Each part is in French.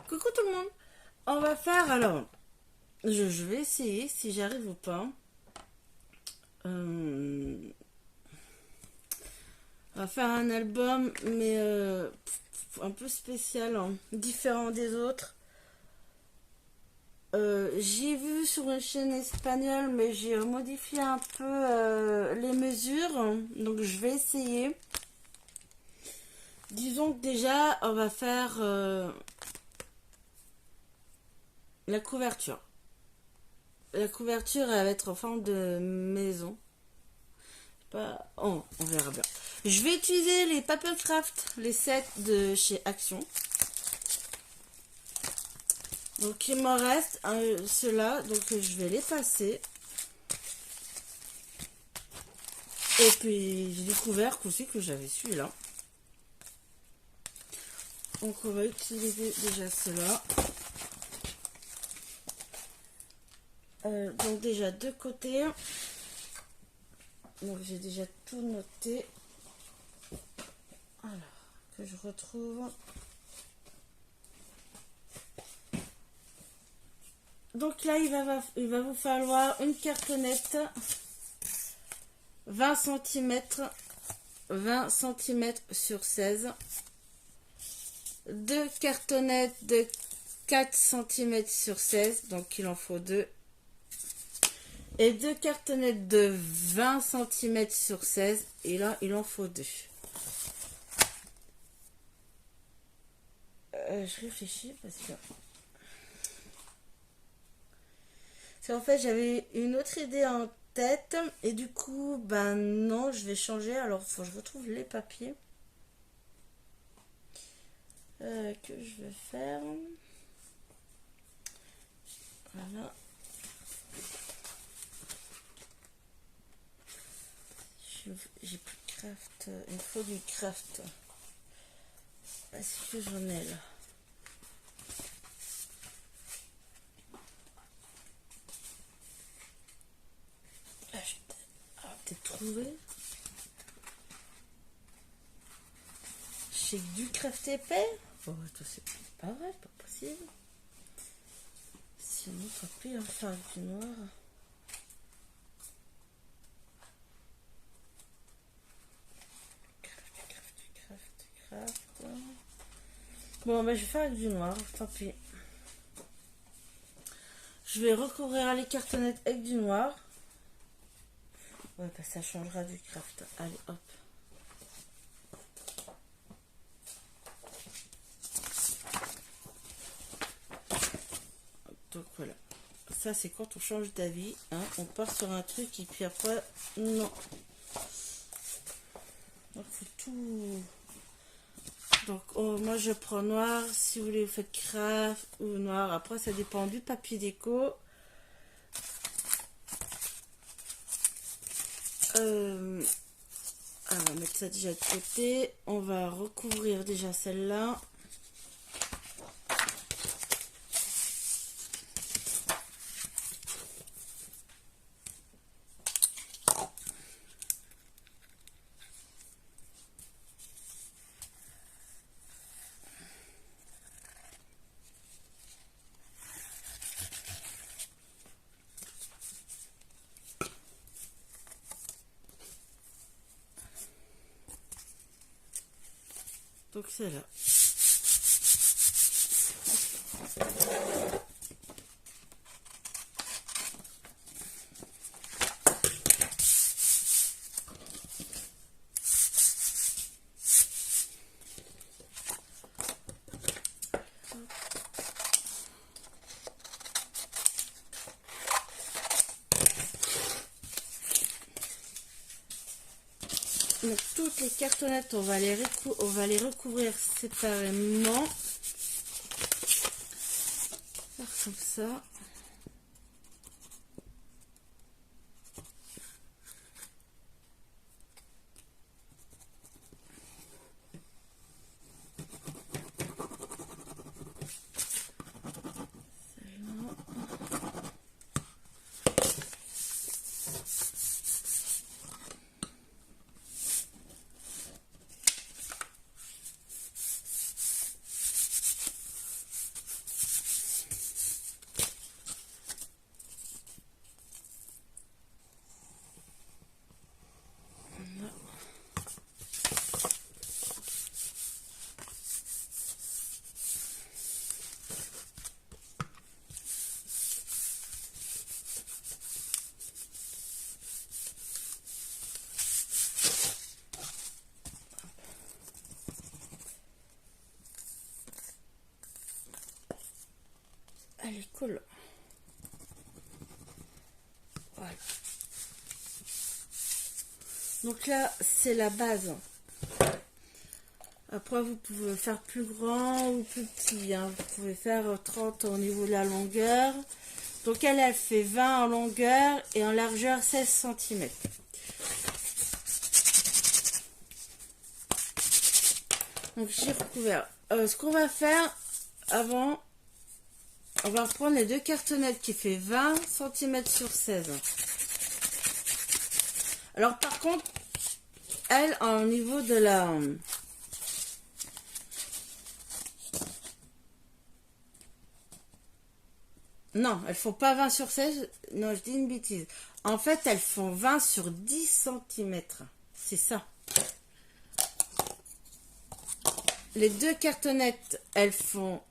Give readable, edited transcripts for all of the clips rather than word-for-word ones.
Coucou tout le monde. On va faire alors. Je vais essayer si j'arrive ou pas. On va faire un album, mais un peu spécial, hein, différent des autres. J'ai vu sur une chaîne espagnole, mais j'ai modifié un peu les mesures. Donc je vais essayer. Disons que déjà, on va faire la couverture. La couverture, elle va être en forme de maison. Pas... Oh, on verra bien. Je vais utiliser les Papercraft, les sets de chez Action. Donc il m'en reste ceux-là, donc je vais les passer. Et puis j'ai découvert aussi que j'avais celui-là. Donc on va utiliser déjà ceux-là. Donc déjà de côté. Donc j'ai déjà tout noté. Alors que je retrouve. Donc là il va vous falloir une cartonnette 20 cm sur 16. Deux cartonnettes de 4 cm sur 16, donc il en faut deux. Et deux cartonnettes de 20 cm sur 16, et là il en faut deux. Je réfléchis parce qu'en fait j'avais une autre idée en tête, et du coup ben non, je vais changer. Alors faut que je retrouve les papiers que je vais faire. Voilà. J'ai plus de craft. Il me faut du craft. Est-ce que j'en ai là? Ah, je vais peut-être trouver. J'ai du craft épais. Oh, c'est pas vrai, pas possible. Sinon, ça peut en faire du noir. Craft. Bon, ben je vais faire avec du noir, tant pis. Je vais recouvrir les cartonnettes avec du noir. Ouais, bah ça changera du craft. Allez, hop. Donc voilà. Ça, c'est quand on change d'avis. Hein. On part sur un truc et puis après, non. Donc, faut tout... Donc, moi, je prends noir. Si vous voulez, vous faites craft ou noir. Après, ça dépend du papier déco. On va mettre ça déjà de côté. On va recouvrir déjà celle-là. Donc c'est là. Donc toutes les cartonnettes, on va les recouvrir séparément. Faire comme ça. collant. Voilà. Donc là, c'est la base. Après, vous pouvez faire plus grand ou plus petit. Hein. Vous pouvez faire 30 au niveau de la longueur. Donc elle fait 20 en longueur et en largeur 16 cm. Donc j'ai recouvert. Ce qu'on va faire avant, on va reprendre les deux cartonnettes qui fait 20 cm sur 16. Alors par contre, elle, au niveau de la... Non, elles font pas 20 sur 16. Non, je dis une bêtise. En fait, elles font 20 sur 10 cm. C'est ça. Les deux cartonnettes, elles font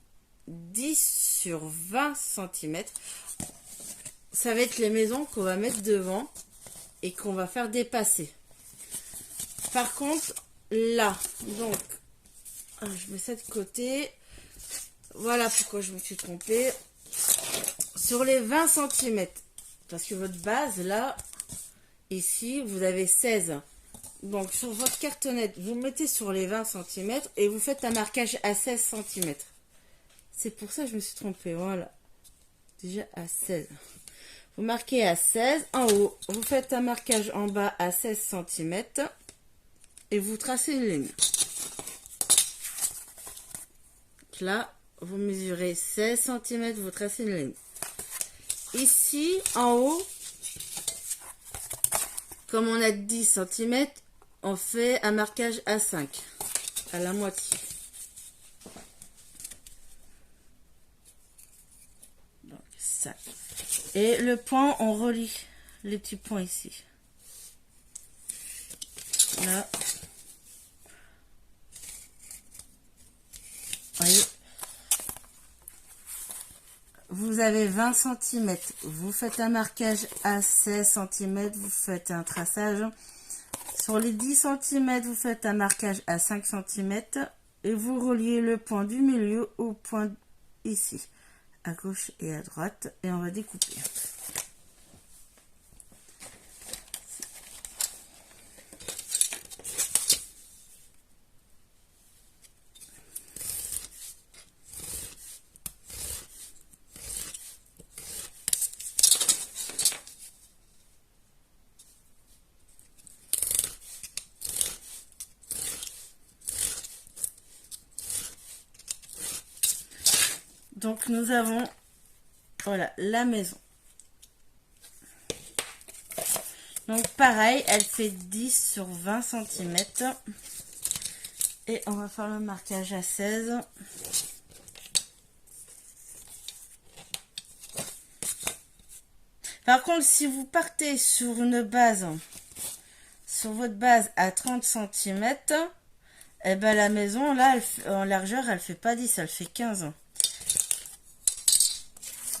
10 sur 20 cm. Ça va être les maisons qu'on va mettre devant et qu'on va faire dépasser. Par contre, là, donc, je mets ça de côté. Voilà pourquoi je me suis trompée. Sur les 20 cm, parce que votre base, là, ici, vous avez 16. Donc, sur votre cartonnette, vous mettez sur les 20 cm et vous faites un marquage à 16 cm. C'est pour ça que je me suis trompée, voilà. Déjà à 16. Vous marquez à 16. En haut, vous faites un marquage en bas à 16 cm. Et vous tracez une ligne. Donc là, vous mesurez 16 cm, vous tracez une ligne. Ici, en haut, comme on a 10 cm, on fait un marquage à 5, à la moitié. Donc, 5. Et le point, on relie les petits points ici. Là. Voyez. Vous avez 20 cm, vous faites un marquage à 16 cm, vous faites un traçage. Sur les 10 cm, vous faites un marquage à 5 cm et vous reliez le point du milieu au point ici, à gauche et à droite, et on va découper. Donc nous avons, voilà, la maison. Donc pareil, elle fait 10 sur 20 cm. Et on va faire le marquage à 16. Par contre, si vous partez sur une base, sur votre base à 30 cm, eh ben la maison, là, en largeur, elle fait pas 10, elle fait 15.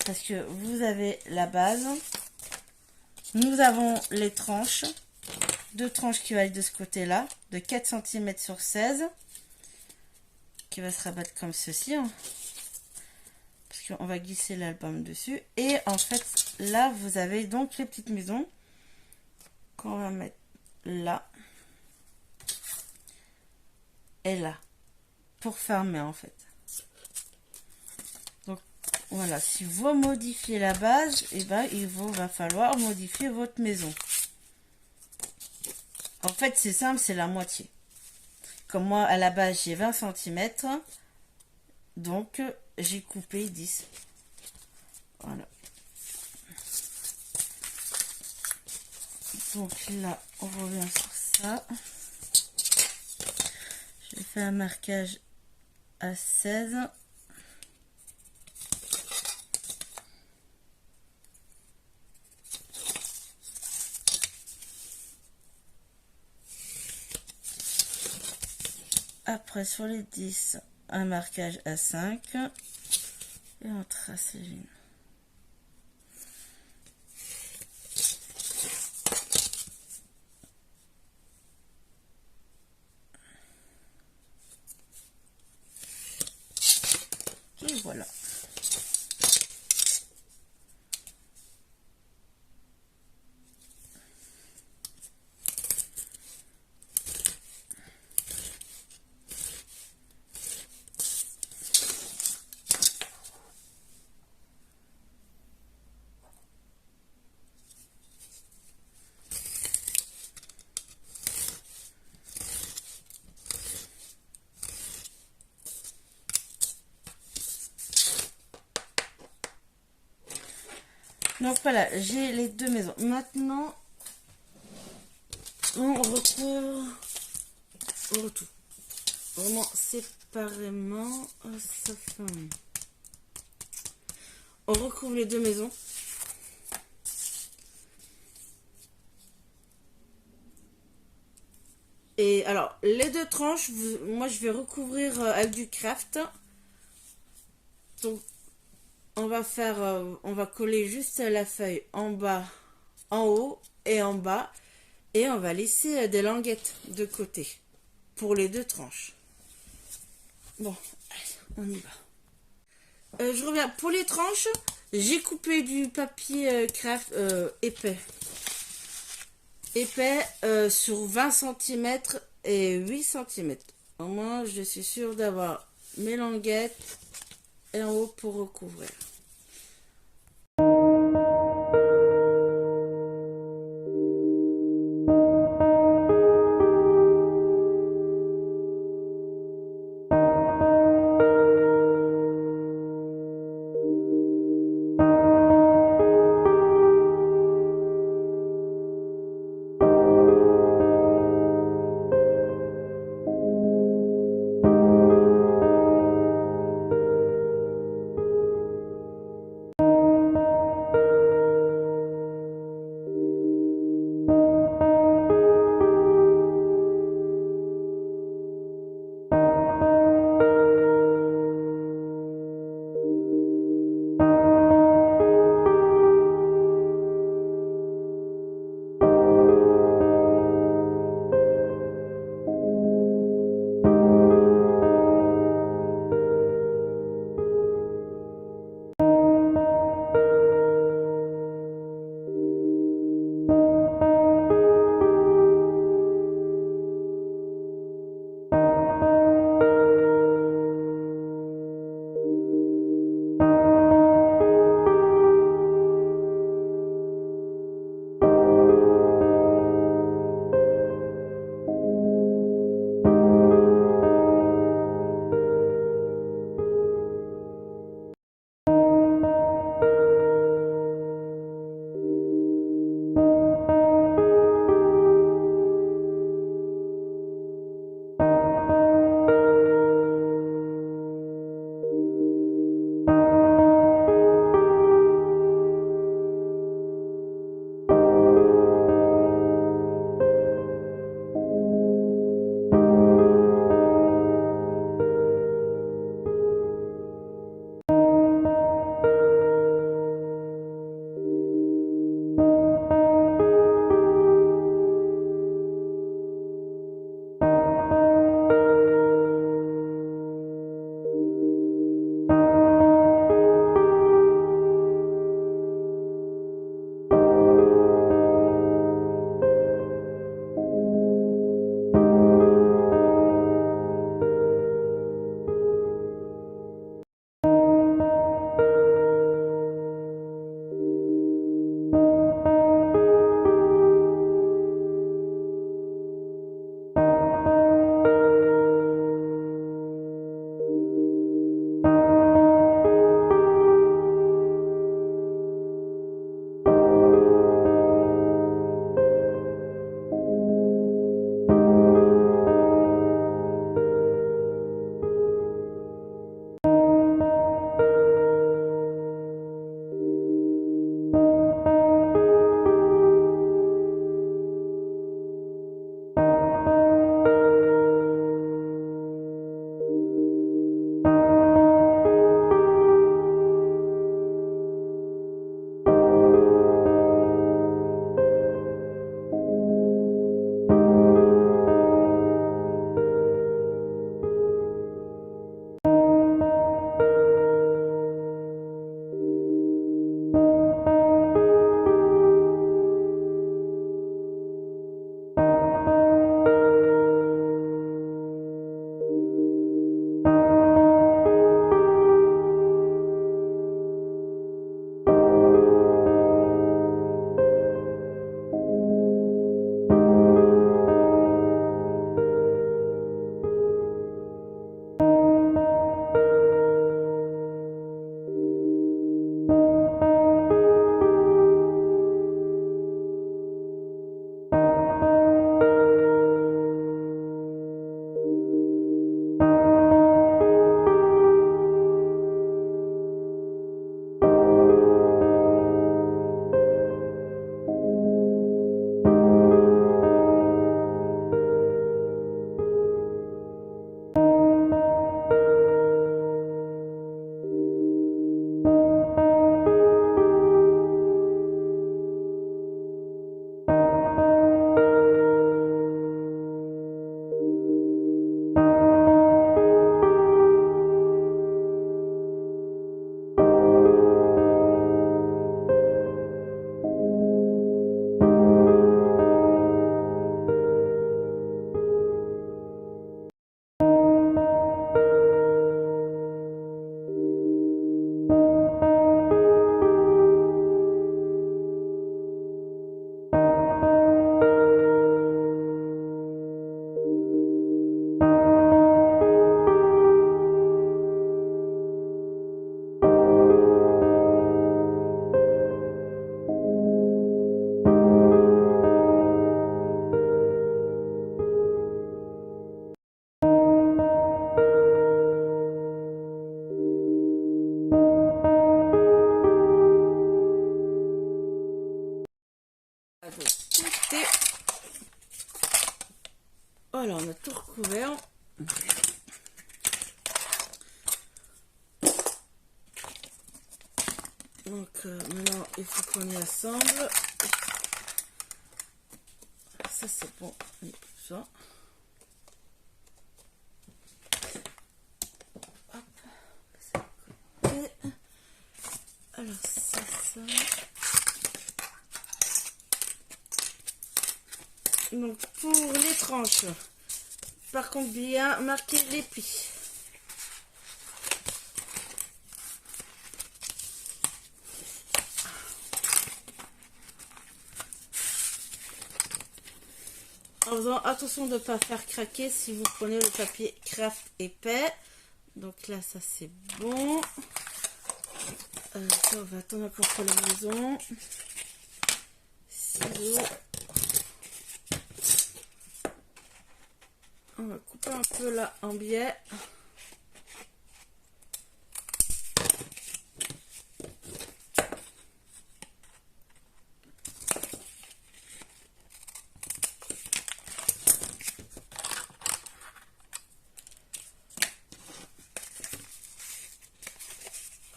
Parce que vous avez la base, nous avons les tranches, deux tranches qui vont être de ce côté-là, de 4 cm sur 16, qui va se rabattre comme ceci, hein, parce qu'on va glisser l'album dessus. Et en fait, là, vous avez donc les petites maisons qu'on va mettre là et là, pour fermer en fait. Voilà, si vous modifiez la base, et ben il va falloir modifier votre maison. En fait, c'est simple, c'est la moitié. Comme moi, à la base, j'ai 20 cm, donc j'ai coupé 10. Voilà. Donc là, on revient sur ça. Je fais un marquage à 16. Après, sur les 10, un marquage à 5. Et on trace les lignes. Et voilà. Donc voilà, j'ai les deux maisons. Maintenant, on recouvre tout. Vraiment séparément. Ça fait... On recouvre les deux maisons. Et alors, les deux tranches, moi je vais recouvrir avec du craft. Donc, on va coller juste la feuille en bas, en haut et en bas. Et on va laisser des languettes de côté pour les deux tranches. Bon, allez, on y va. Je reviens. Pour les tranches, j'ai coupé du papier craft épais. Sur 20 cm et 8 cm. Au moins, je suis sûre d'avoir mes languettes et en haut pour recouvrir. Donc maintenant il faut qu'on y assemble. Ça c'est bon, ça. Hop, ça côté. Alors ça. Donc pour les tranches, par contre bien marquer les plis. En faisant attention de ne pas faire craquer si vous prenez le papier craft épais. Donc là ça c'est bon. Ça on va attendre encore pour la maison. Ciseaux. On va couper un peu là en biais.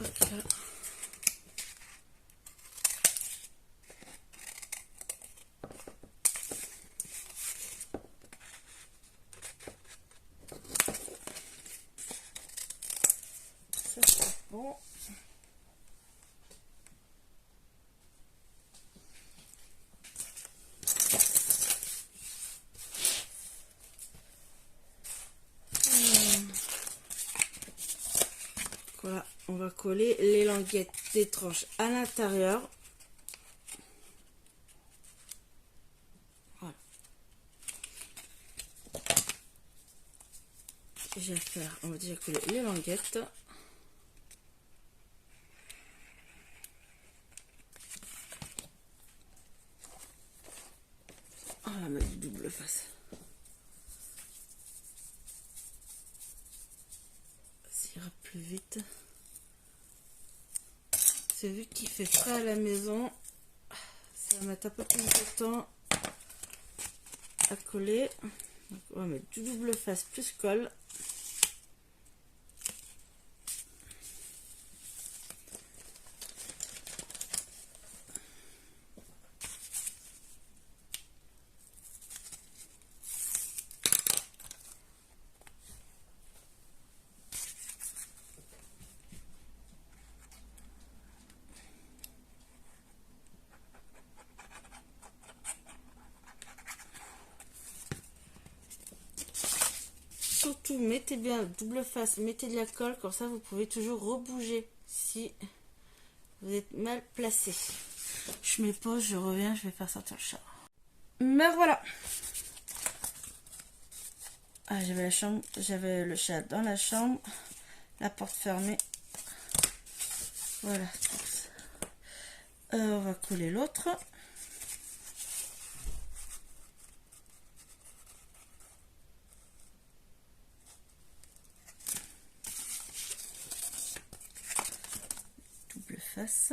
Okay. Ça c'est bon. Voilà, on va coller les languettes des tranches à l'intérieur. Voilà. Je vais faire, on va déjà coller les languettes. On va mettre du double face. Ça ira plus vite. C'est vu qu'il fait frais à la maison, ça va mettre un peu plus de temps à coller. Donc on va mettre du double face plus colle. Surtout, mettez bien double face, mettez de la colle, comme ça vous pouvez toujours rebouger si vous êtes mal placé. Je mets pause, je reviens, je vais faire sortir le chat. Mais voilà. Ah, j'avais la chambre, j'avais le chat dans la chambre, la porte fermée. Voilà. On va coller l'autre. Double face.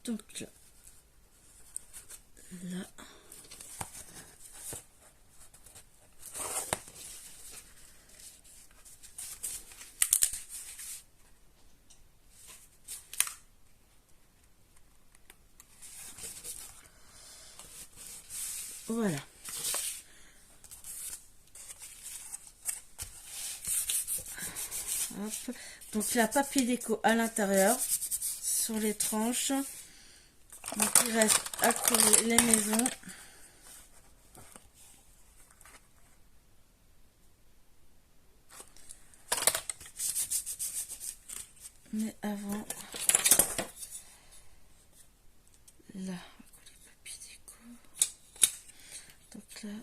Donc là, voilà. Hop. Donc la papier déco à l'intérieur sur les tranches. Donc il reste à coller les maisons. Mais avant, là, on va coller papier déco. Donc là,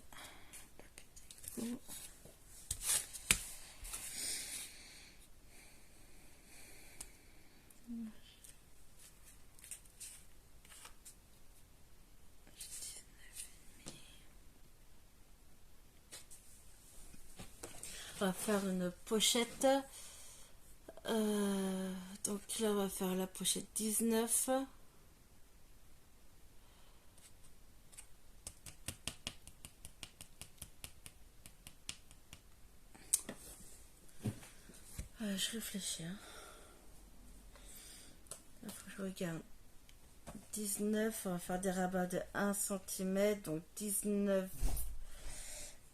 papier déco. On va faire une pochette. Donc là, on va faire la pochette 19. Je réfléchis. Hein. Là, faut que je regarde. 19, on va faire des rabats de 1 cm. Donc 19.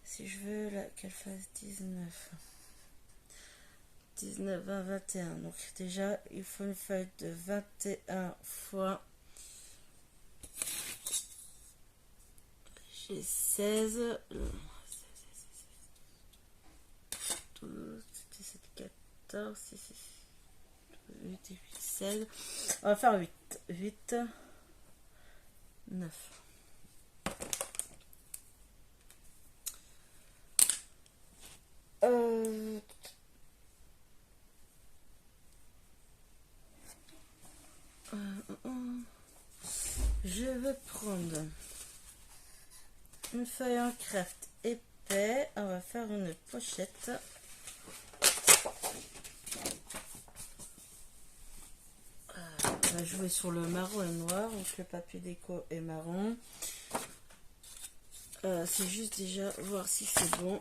Si je veux là qu'elle fasse 19. 19, 20, 21. Donc déjà, il faut une feuille de 21 fois. J'ai 16. 12, 17, 14, 8 et 8, 16. On va faire 8. 8, 9. Je vais prendre une feuille en craft épais. On va faire une pochette. On va jouer sur le marron et noir. Donc le papier déco est marron. C'est juste déjà voir si c'est bon.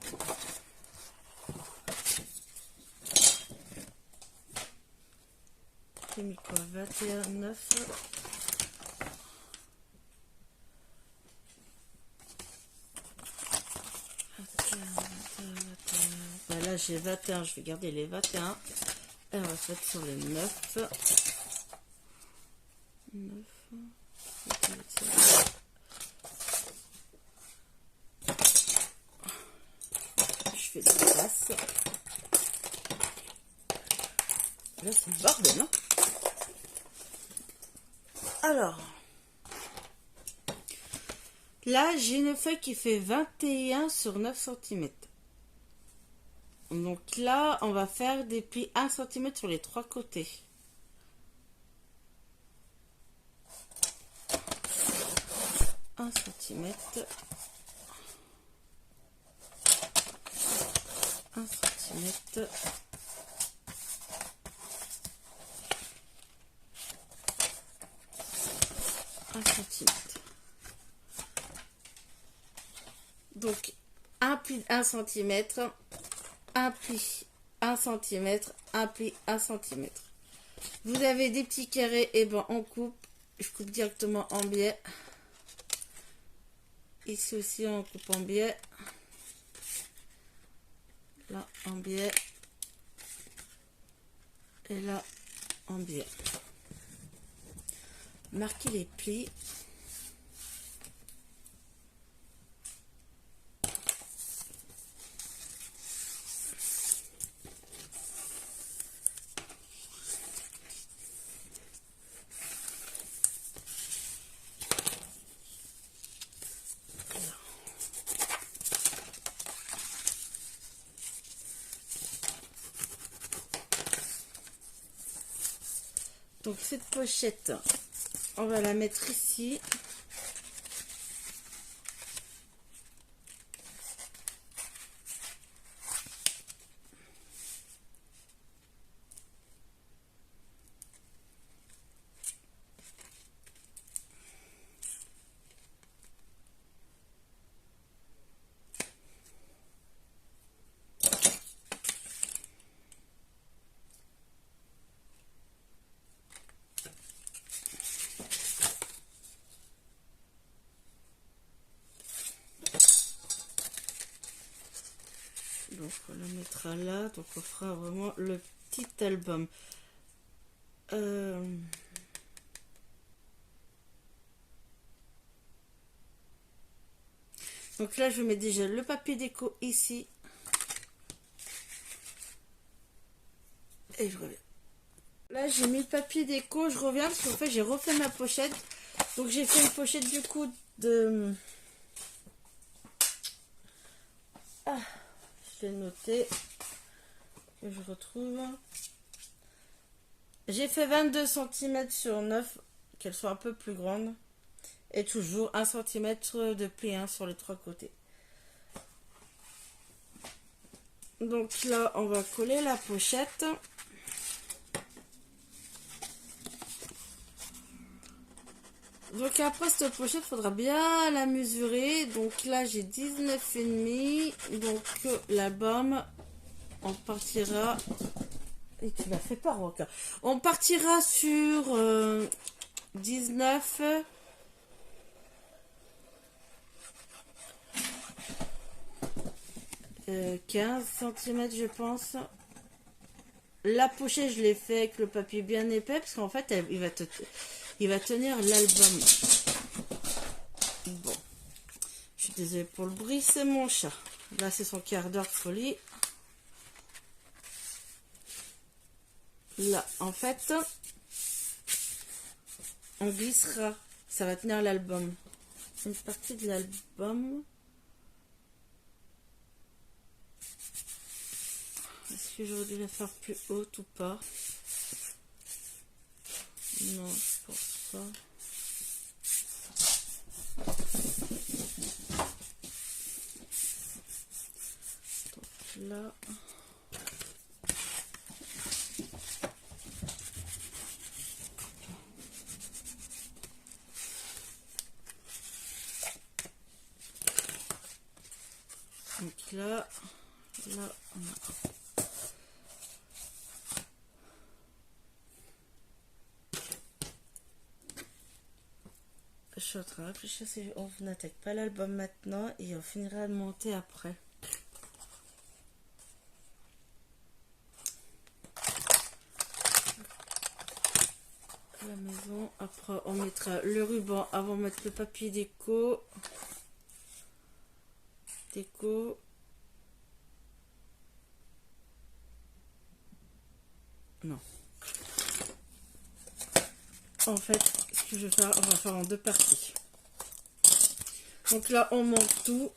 J'ai mis quoi? 21, 9. Là j'ai 21, je vais garder les 21 et on va se mettre sur les 9. 9. Je fais des traces. Là c'est le bordel, non? Alors là j'ai une feuille qui fait 21 sur 9 cm. Donc là, on va faire des plis 1 cm sur les 3 côtés. Un centimètre. 1 cm. Donc, un pli 1 cm. Un pli 1 cm, un pli 1 cm. Vous avez des petits carrés, et ben on coupe. Je coupe directement en biais. Ici aussi on coupe en biais. Là en biais. Et là en biais. Marquez les plis. Donc cette pochette, on va la mettre ici. Donc on le mettra là, donc on fera vraiment le petit album. Donc là je mets déjà le papier déco ici. Et je reviens. Là, j'ai mis le papier déco. Je reviens parce qu'en fait, j'ai refait ma pochette. Donc, j'ai fait une pochette du coup de... Ah, je l'ai noté. Que je retrouve. J'ai fait 22 cm sur 9. Qu'elle soit un peu plus grande. Et toujours 1 cm de pli sur les 3 côtés. Donc là, on va coller la pochette. Donc après cette pochette, il faudra bien la mesurer. Donc là, j'ai 19,5. Donc l'album, on partira... Et tu m'as fait peur, Roca. On partira sur 19... 15 cm, je pense. La pochette, je l'ai fait avec le papier bien épais parce qu'en fait, il va tenir l'album. Bon, je suis désolée pour le bruit, c'est mon chat. Là, c'est son quart d'heure de folie. Là, en fait, on glissera. Ça va tenir l'album. Une partie de l'album. Est-ce que j'aurais dû la faire plus haute ou pas? Non, je pense pas. Donc là... Donc là, on a... Je suis en train de réfléchir si on n'attaque pas l'album maintenant et on finira de monter après. La maison, après on mettra le ruban avant de mettre le papier déco. Non. En fait, ce que je vais faire, on va faire en 2 parties. Donc là, on monte tout.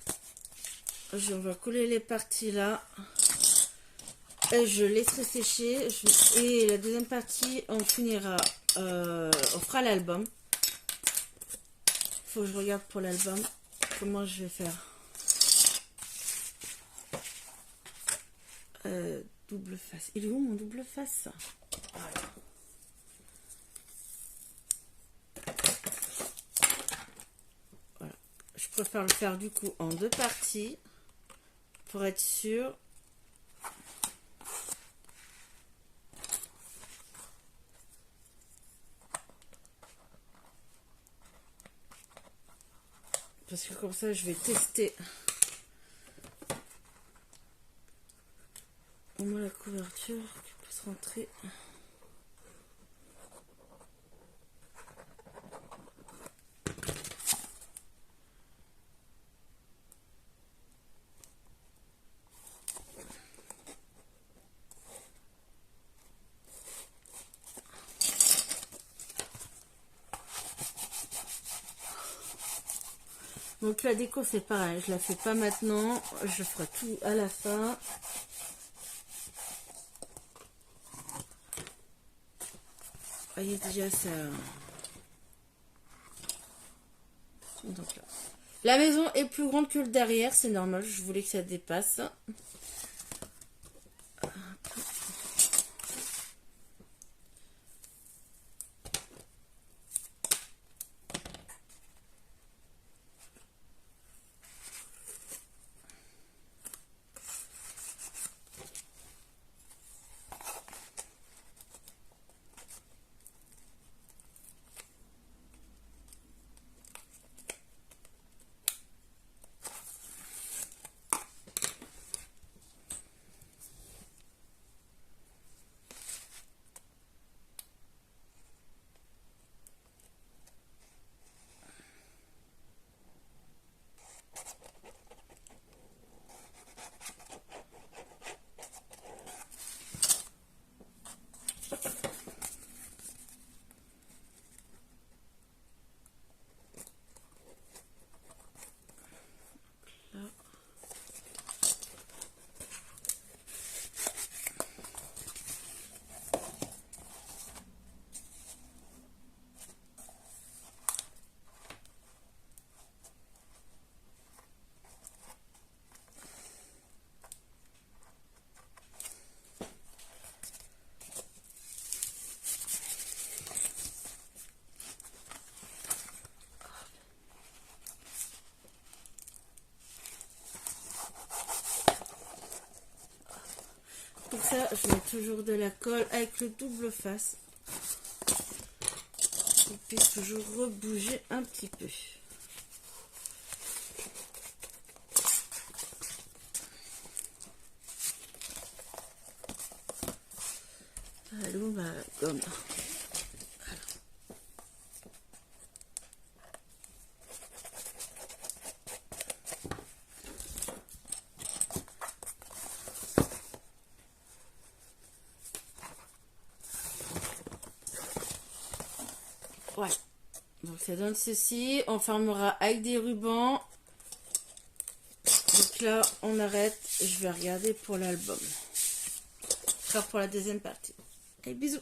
On va coller les parties là. Et je laisserai sécher. Et la deuxième partie, on finira. On fera l'album. Faut que je regarde pour l'album. Comment je vais faire. Double face. Il est où mon double face? Voilà. Voilà. Je préfère le faire du coup en 2 parties. Pour être sûr. Parce que comme ça, je vais tester au moins la couverture qui peut se rentrer. Donc la déco c'est pareil, je la fais pas maintenant, je ferai tout à la fin. Vous voyez déjà ça. Donc là. La maison est plus grande que le derrière, c'est normal, je voulais que ça dépasse. je mets toujours de la colle avec le double face. On puisse toujours rebouger un petit peu. Allons ma gomme. Ouais, donc ça donne ceci. On fermera avec des rubans. Donc là, on arrête. Je vais regarder pour l'album. Ce sera pour la deuxième partie. Et bisous.